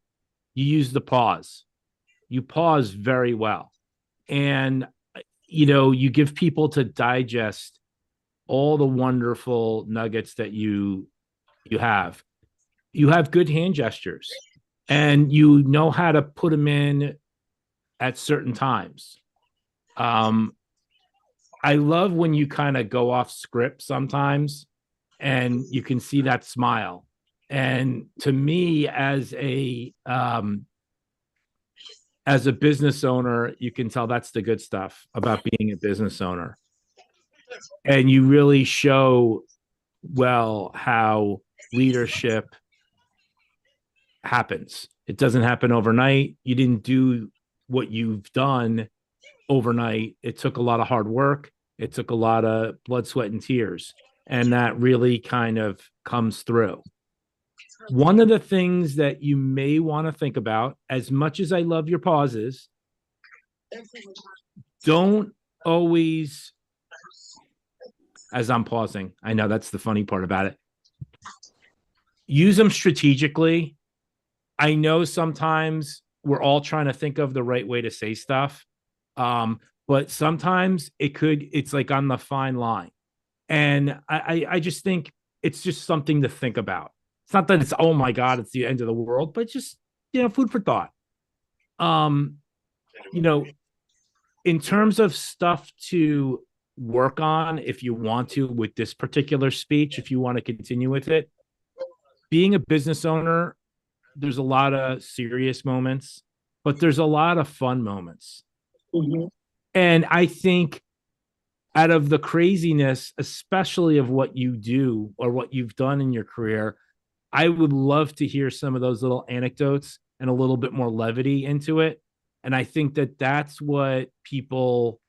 you use the pause. You pause very well. And, you give people to digest all the wonderful nuggets that you have. You have good hand gestures and you know how to put them in at certain times. I love when you kind of go off script sometimes and you can see that smile. And to me, as a business owner, you can tell that's the good stuff about being a business owner. And you really show well how leadership happens. It doesn't happen overnight. You didn't do what you've done overnight. It took a lot of hard work. It took a lot of blood, sweat, and tears. And that really kind of comes through. One of the things that you may want to think about, as much as I love your pauses, don't always, as I'm pausing, I know that's the funny part about it, use them strategically. I know sometimes we're all trying to think of the right way to say stuff. But sometimes it's like on the fine line. And I just think it's just something to think about. It's not that it's, oh my God, it's the end of the world, but just, food for thought. You know, in terms of stuff to work on, if you want to, with this particular speech, if you want to continue with it, being a business owner, there's a lot of serious moments, but there's a lot of fun moments. Mhm. And I think out of the craziness, especially of what you do or what you've done in your career, I would love to hear some of those little anecdotes and a little bit more levity into it. And I think that that's what people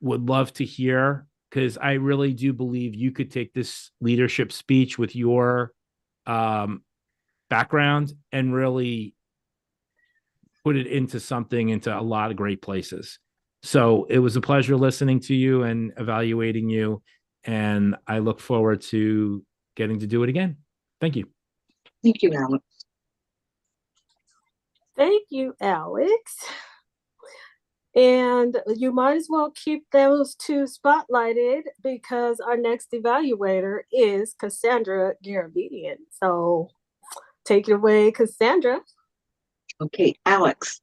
would love to hear, because I really do believe you could take this leadership speech with your background and really put it into a lot of great places. So it was a pleasure listening to you and evaluating you. And I look forward to getting to do it again. Thank you. Thank you, Alex. Thank you, Alex. And you might as well keep those two spotlighted because our next evaluator is Cassandra Garabedian. So take it away, Cassandra. Okay, Alex,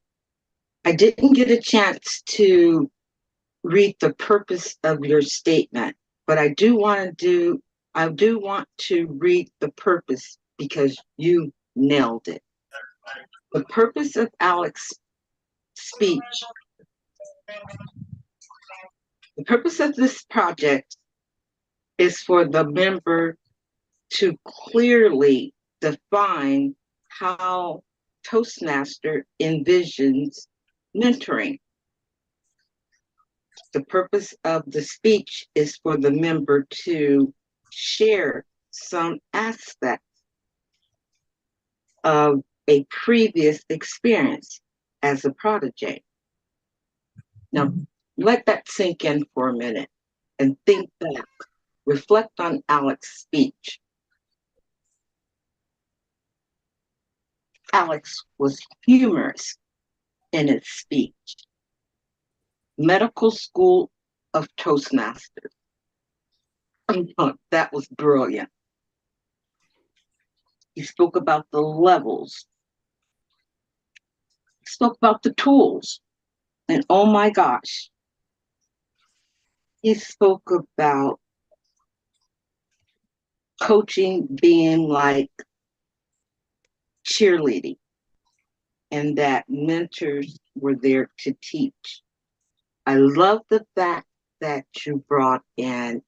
I didn't get a chance to read the purpose of your statement, but I do want to read the purpose because you nailed it. The purpose of Alex's speech, the purpose of this project is for the member to clearly define how Toastmaster envisions mentoring. The purpose of the speech is for the member to share some aspect of a previous experience as a protege. Now, let that sink in for a minute and think back. Reflect on Alex's speech. Alex was humorous in its speech. Medical School of Toastmasters. That was brilliant. He spoke about the levels. He spoke about the tools. And oh my gosh, he spoke about coaching being like cheerleading and that mentors were there to teach. I love the fact that you brought in,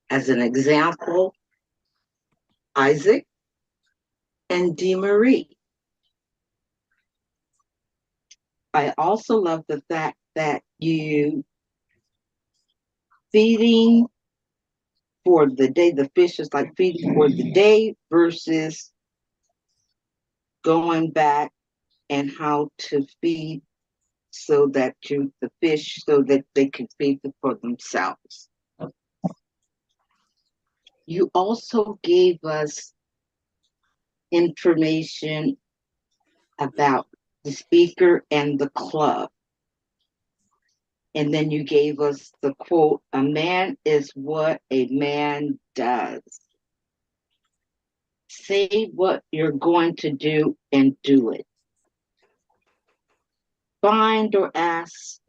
as an example, Isaac and Dee Marie. I also love the fact that you feeding for the day, the fish is like feeding for the day versus going back and how to feed so that the fish so that they can feed for themselves. You also gave us information about the speaker and the club. And then you gave us the quote, "A man is what a man does." Say what you're going to do and do it. Find or ask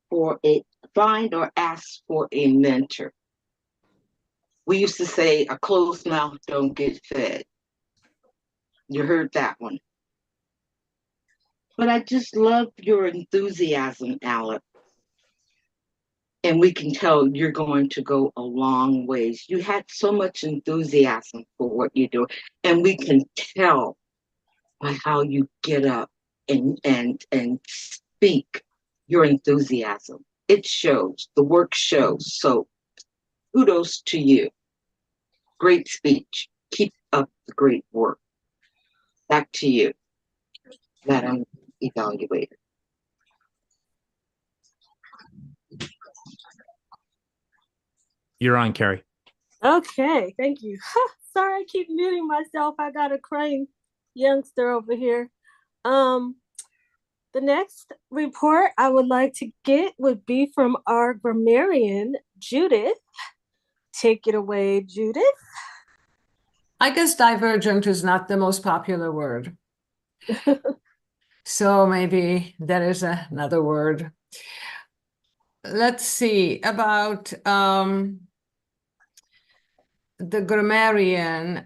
for a mentor. We used to say a closed mouth don't get fed. You heard that one. But I just love your enthusiasm, Alex. And we can tell you're going to go a long ways. You had so much enthusiasm for what you do, and we can tell by how you get up and speak your enthusiasm. It shows, the work shows. So kudos to you. Great speech. Keep up the great work. Back to you, Madam Evaluator. You're on, Carrie. Okay, thank you. Sorry, I keep muting myself. I got a crying youngster over here. The next report I would like to get would be from our grammarian, Judith. Take it away, Judith. I guess divergent is not the most popular word. So maybe there is another word. Let's see about the grammarian.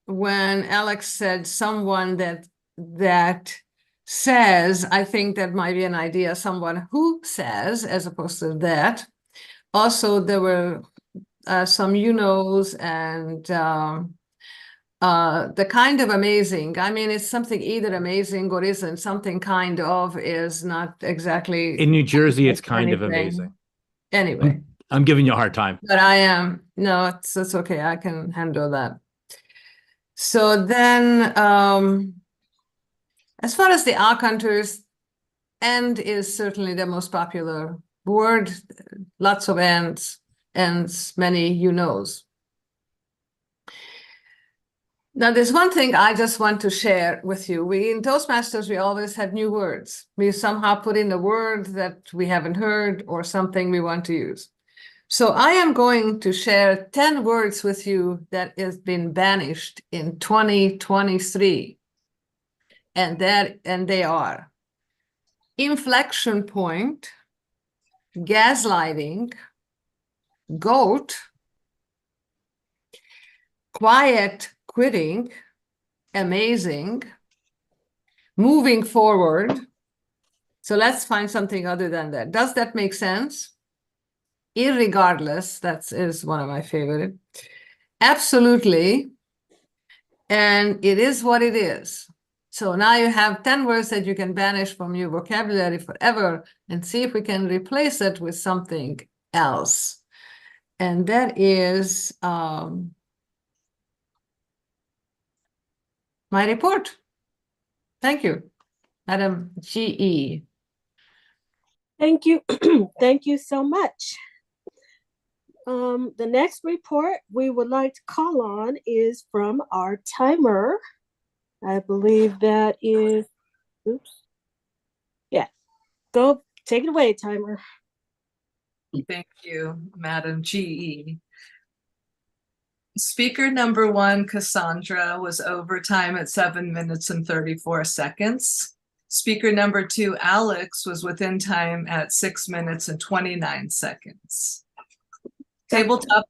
When Alex said someone that says, I think that might be an idea, someone who says, as opposed to that. Also, there were some you-knows and the kind of amazing. I mean, it's something either amazing or isn't. Something kind of is not exactly. In New Jersey, it's kind anything. of amazing. Anyway. I'm giving you a hard time. But I am. No, it's okay. I can handle that. So then, as far as the hunters, and is certainly the most popular word. Lots of ands, many you-knows. Now, there's one thing I just want to share with you. In Toastmasters, we always have new words. We somehow put in a word that we haven't heard or something we want to use. So I am going to share 10 words with you that has been banished in 2023. And they are inflection point, gaslighting, goat, quiet quitting, amazing, moving forward. So let's find something other than that. Does that make sense? Irregardless, that is one of my favorite. Absolutely. And it is what it is. So now you have 10 words that you can banish from your vocabulary forever and see if we can replace it with something else. And that is my report. Thank you, Madam GE. Thank you. Thank you so much. The next report we would like to call on is from our timer. I believe that is, oops. Yeah, go take it away, timer. Thank you, Madam GE. Speaker number 1, Cassandra, was over time at 7 minutes and 34 seconds. Speaker number 2, Alex, was within time at 6 minutes and 29 seconds. Tabletop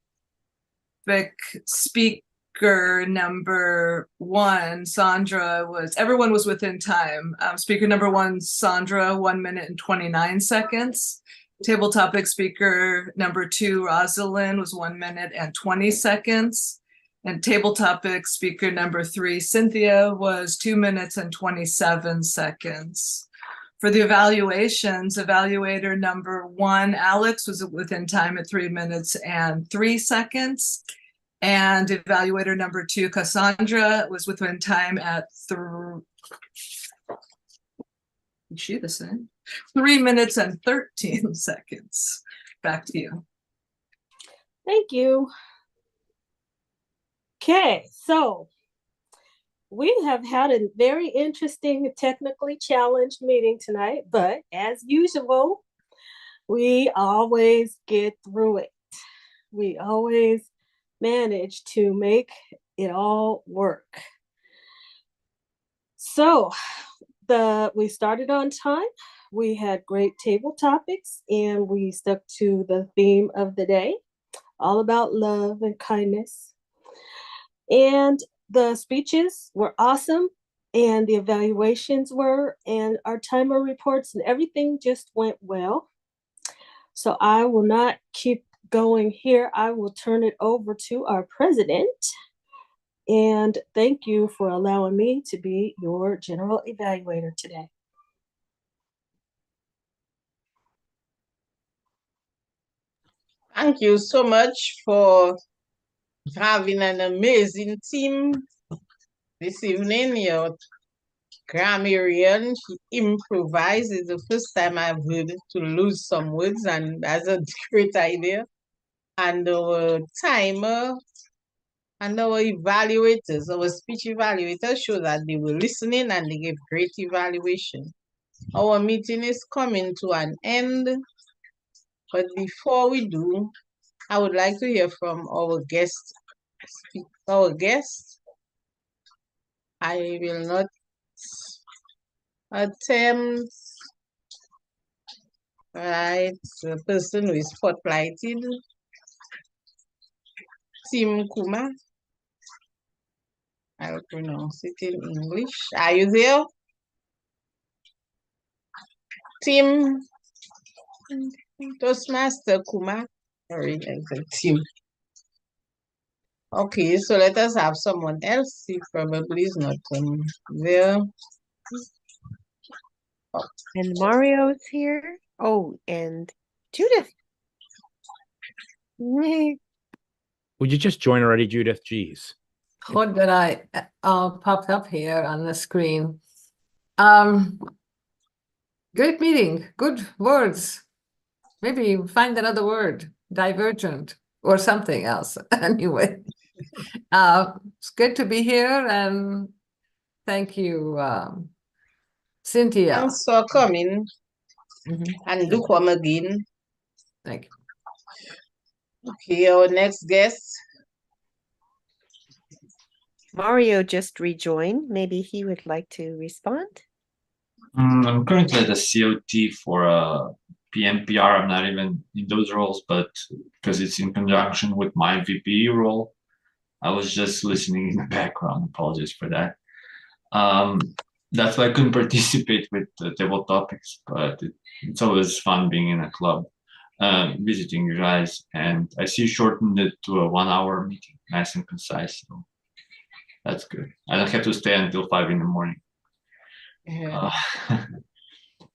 speaker number 1, Sandra, everyone was within time. Speaker number 1, Sandra, 1 minute and 29 seconds. Table topic speaker number 2, Rosalind, was 1 minute and 20 seconds. And table topic speaker number 3, Cynthia, was 2 minutes and 27 seconds. For the evaluations, evaluator number 1, Alex, was within time at 3 minutes and 3 seconds. And evaluator number 2, Cassandra, was within time at 3 minutes and 13 seconds. Back to you. Thank you. Okay, so we have had a very interesting, technically challenged meeting tonight, but as usual, we always get through it. We always manage to make it all work. So we started on time. We had great table topics and we stuck to the theme of the day, all about love and kindness. And the speeches were awesome and the evaluations were, and our timer reports and everything just went well. So I will not keep going here. I will turn it over to our president. And thank you for allowing me to be your general evaluator today. Thank you so much for having an amazing team this evening. Your grammarian, she improvised. It's the first time I've heard to lose some words, and that's a great idea. And our timer and our evaluators, our speech evaluators, show that they were listening and they gave great evaluation. Our meeting is coming to an end, but before we do, I would like to hear from our guest. I will not attempt, right, the person who is spotlighted, Tim Kuma. I'll pronounce it in English. Are you there? Tim Toastmaster Kuma. Sorry, I said Tim. Okay, so let us have someone else. He probably is not there. And Mario's here. Oh, and Judith. Would you just join already, Judith? Jeez. What did I popped up here on the screen? Great meeting, good words. Maybe find another word, divergent or something else. Anyway, it's good to be here, and thank you, Cynthia. Thanks for coming, and do come again. Thank you. Okay, our next guest. Mario just rejoined. Maybe he would like to respond. I'm currently at the COT for a PMPR. I'm not even in those roles, but because it's in conjunction with my VP role, I was just listening in the background. Apologies for that. That's why I couldn't participate with the table topics, but it's always fun being in a club, visiting you guys. And I see you shortened it to a 1 hour meeting, nice and concise. So that's good. I don't have to stay until 5 in the morning.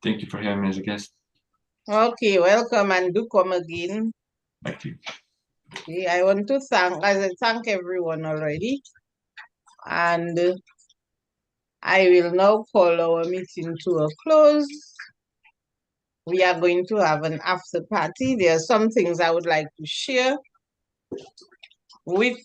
Thank you for having me as a guest. Okay, welcome and do come again. Thank you. Okay, I want to thank everyone already. And I will now call our meeting to a close. We are going to have an after party. There are some things I would like to share with